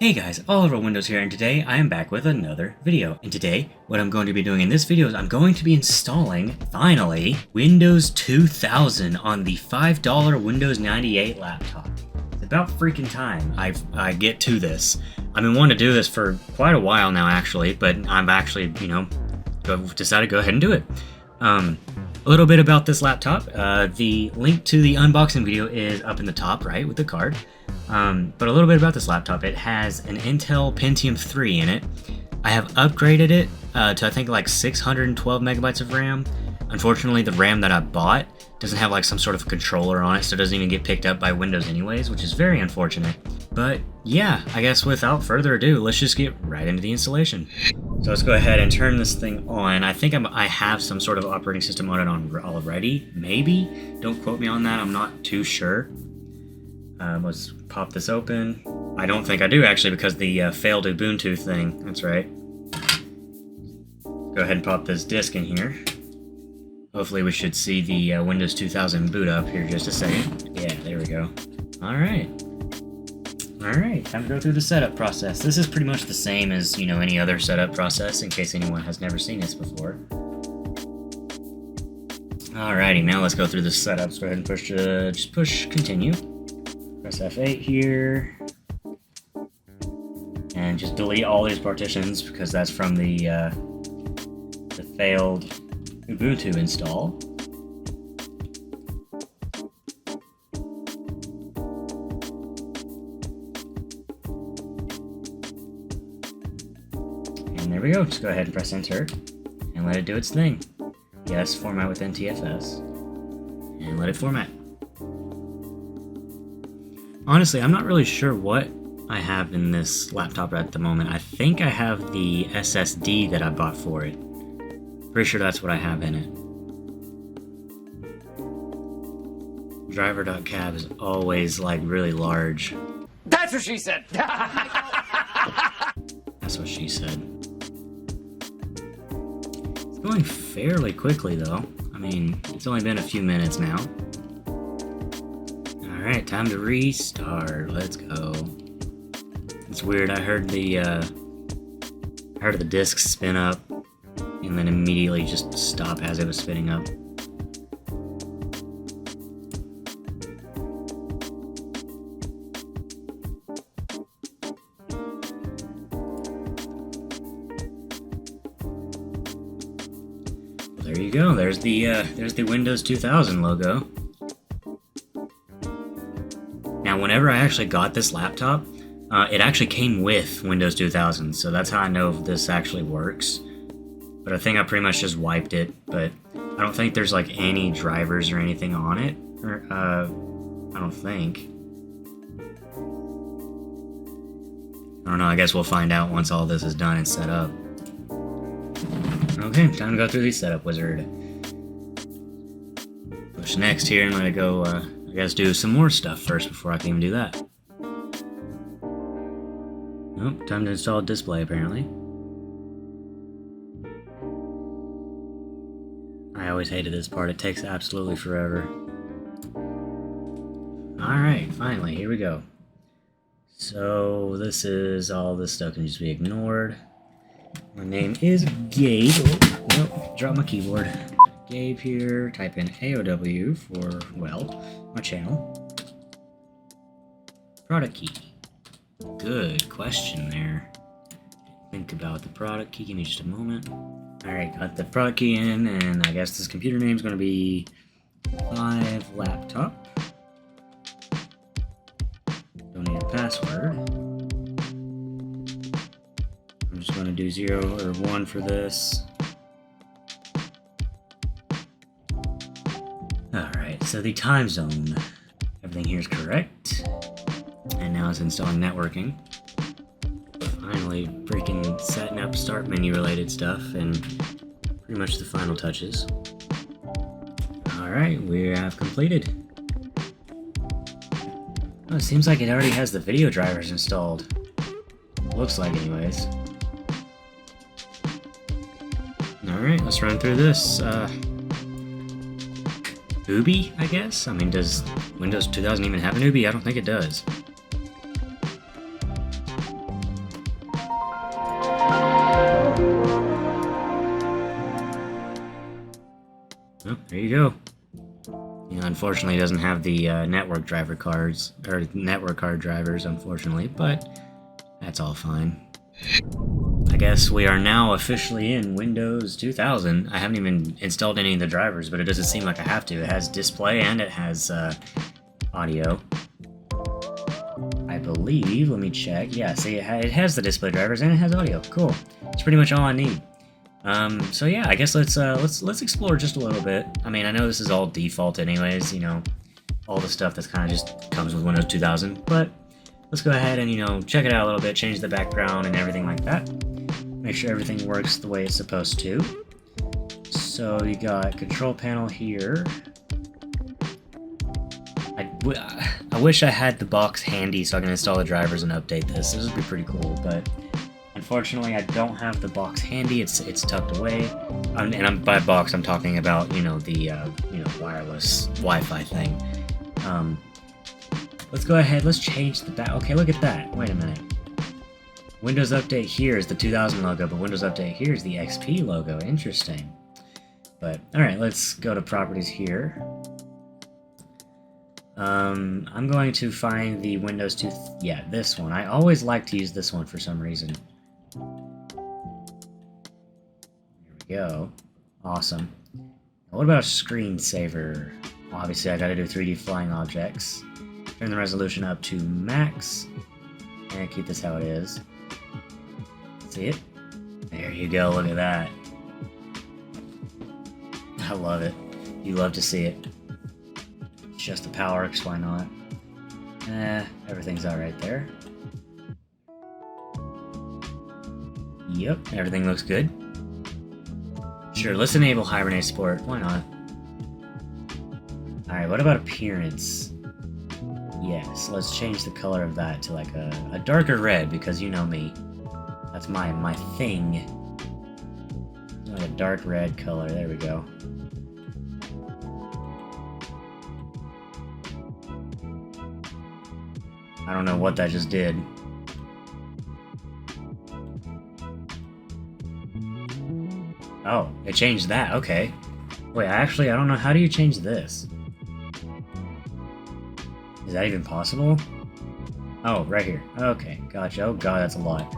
Hey guys, Oliver Windows here, and today I am back with another video. And today, what I'm going to be doing in this video is I'm going to be installing, finally, Windows 2000 on the $5 Windows 98 laptop. It's about freaking time I get to this. I've been wanting to do this for quite a while now, actually, but I've actually, decided to go ahead and do it. A little bit about this laptop. The link to the unboxing video is up in the top right with the card. But a little bit about this laptop. It has an Intel Pentium 3 in it. I have upgraded it to I think like 612 megabytes of RAM. Unfortunately, the RAM that I bought doesn't have like some sort of controller on it, so it doesn't even get picked up by Windows anyways, which is very unfortunate. But yeah, I guess without further ado, let's just get right into the installation. So let's go ahead and turn this thing on. I think I have some sort of operating system on it already, maybe. Don't quote me on that, I'm not too sure. Let's pop this open. I don't think I do, actually, because the failed Ubuntu thing. That's right. Go ahead and pop this disk in here. Hopefully we should see the Windows 2000 boot up here just a second. Yeah, there we go. Alright. Alright, time to go through the setup process. This is pretty much the same as, any other setup process, in case anyone has never seen this before. Alrighty, now let's go through the setup. Let's go ahead and just push continue. Press F8 here, and just delete all these partitions because that's from the failed Ubuntu install. And there we go. Just go ahead and press enter and let it do its thing. Yes, format with NTFS, and let it format. Honestly, I'm not really sure what I have in this laptop at the moment. I think I have the SSD that I bought for it. Pretty sure that's what I have in it. Driver.cab is always like really large. That's what she said! That's what she said. It's going fairly quickly though. I mean, it's only been a few minutes now. Alright, time to restart. Let's go. It's weird, I heard the disc spin up and then immediately just stop as it was spinning up. Well, there you go. There's the Windows 2000 logo. Now, whenever I actually got this laptop, it actually came with Windows 2000, so that's how I know if this actually works. But I think I pretty much just wiped it, but I don't think there's like any drivers or anything on it. I don't think. I don't know, I guess we'll find out once all this is done and set up. Okay, time to go through the setup wizard. Push next here and let it go. I guess do some more stuff first before I can even do that. Nope, time to install a display apparently. I always hated this part, it takes absolutely forever. Alright, finally, here we go. So this stuff can just be ignored. My name is Gabe. Oh, nope, drop my keyboard. Gabe here, type in AOW for, well, my channel. Product key. Good question there. Think about the product key, give me just a moment. Alright, got the product key in, and I guess this computer name is going to be 5 Laptop. Don't need a password. I'm just going to do 0 or 1 for this. Alright, so the time zone. Everything here is correct. And now it's installing networking. Finally, freaking setting up start menu related stuff and pretty much the final touches. Alright, we have completed. Oh, it seems like it already has the video drivers installed. Looks like anyways. Alright, let's run through this. UBI, I guess? I mean, does Windows 2000 even have an UBI? I don't think it does. there you go. You know, unfortunately, it doesn't have the network driver cards, or network card drivers, unfortunately, but that's all fine. I guess we are now officially in Windows 2000. I haven't even installed any of the drivers, but it doesn't seem like I have to. It has display and it has audio. I believe, let me check. Yeah, see, it has the display drivers and it has audio. Cool. It's pretty much all I need. So yeah, I guess let's explore just a little bit. I mean, I know this is all default anyways, you know, all the stuff that's kind of just comes with Windows 2000, but let's go ahead and, you know, check it out a little bit, change the background and everything like that. Make sure everything works the way it's supposed to. So you got control panel here. I wish I had the box handy so I can install the drivers and update this. This would be pretty cool, but unfortunately I don't have the box handy. It's tucked away. And by box I'm talking about, you know, the wireless Wi-Fi thing. Let's go ahead, let's change the back. Okay, look at that. Wait a minute. Windows Update here is the 2000 logo, but Windows Update here is the XP logo. Interesting. But, alright, let's go to properties here. I'm going to find the Windows 2... yeah, this one. I always like to use this one for some reason. There we go. Awesome. Now, what about a screensaver? Obviously, I gotta do 3D flying objects. Turn the resolution up to max. And keep this how it is. See it? There you go, look at that. I love it. You love to see it. It's just the PowerX, why not? Everything's alright there. Yep, everything looks good. Sure, let's enable Hibernate support, why not? Alright, what about appearance? Yes, let's change the color of that to like a darker red, because you know me. That's my thing. Like a dark red color, there we go. I don't know what that just did. Oh, it changed that, okay. Wait, I don't know, how do you change this? Is that even possible? Oh, right here. Okay, gotcha. Oh god, that's a lot.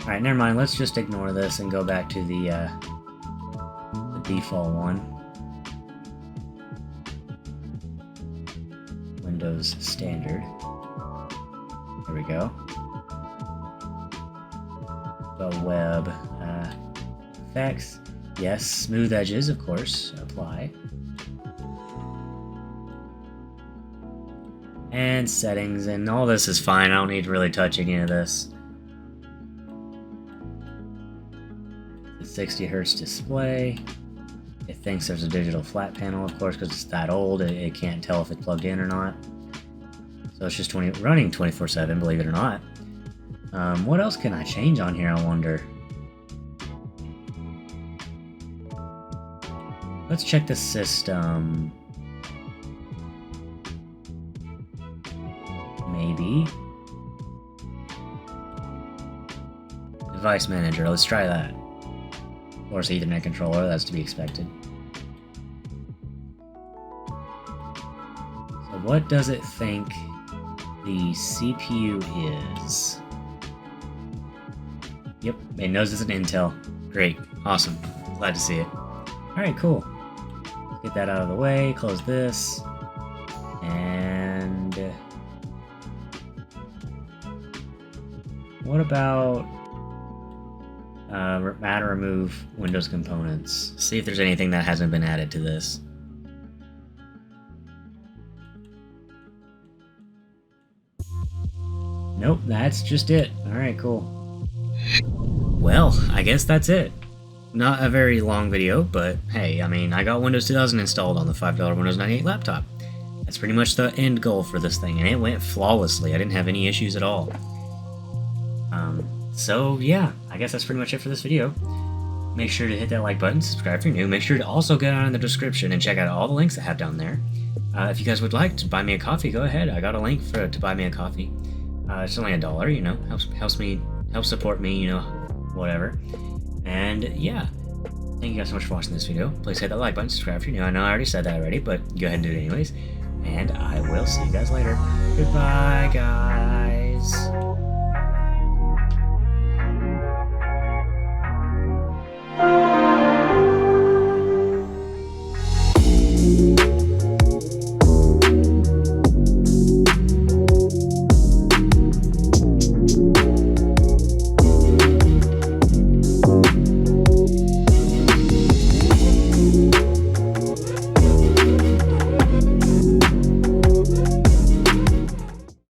Alright, never mind, let's just ignore this and go back to the default one. Windows Standard. There we go. The web effects. Yes, smooth edges, of course. Apply. And settings, and all this is fine. I don't need to really touch any of this. The 60 Hz display. It thinks there's a digital flat panel, of course, because it's that old. It can't tell if it's plugged in or not. So it's just running 24/7, believe it or not. What else can I change on here, I wonder? Let's check the system. Maybe. Device manager, let's try that. Of course, Ethernet controller, that's to be expected. So what does it think the CPU is? Yep, it knows it's an Intel. Great, awesome, glad to see it. Alright, cool. Let's get that out of the way, close this, and what about add or remove Windows components? See if there's anything that hasn't been added to this. Nope, that's just it. Alright, cool. Well, I guess that's it. Not a very long video, but hey, I mean, I got Windows 2000 installed on the $5 Windows 98 laptop. That's pretty much the end goal for this thing, and it went flawlessly. I didn't have any issues at all. So yeah, I guess that's pretty much it for this video. Make sure to hit that like button, subscribe if you're new. Make sure to also go down in the description and check out all the links I have down there. If you guys would like to buy me a coffee, go ahead. I got a link to buy me a coffee. It's only $1, you know, helps support me, you know, whatever. And yeah, Thank you guys so much for watching this video. Please hit that like button, subscribe if you're new. I know I already said that already, but go ahead and do it anyways. And I will see you guys later. Goodbye, guys.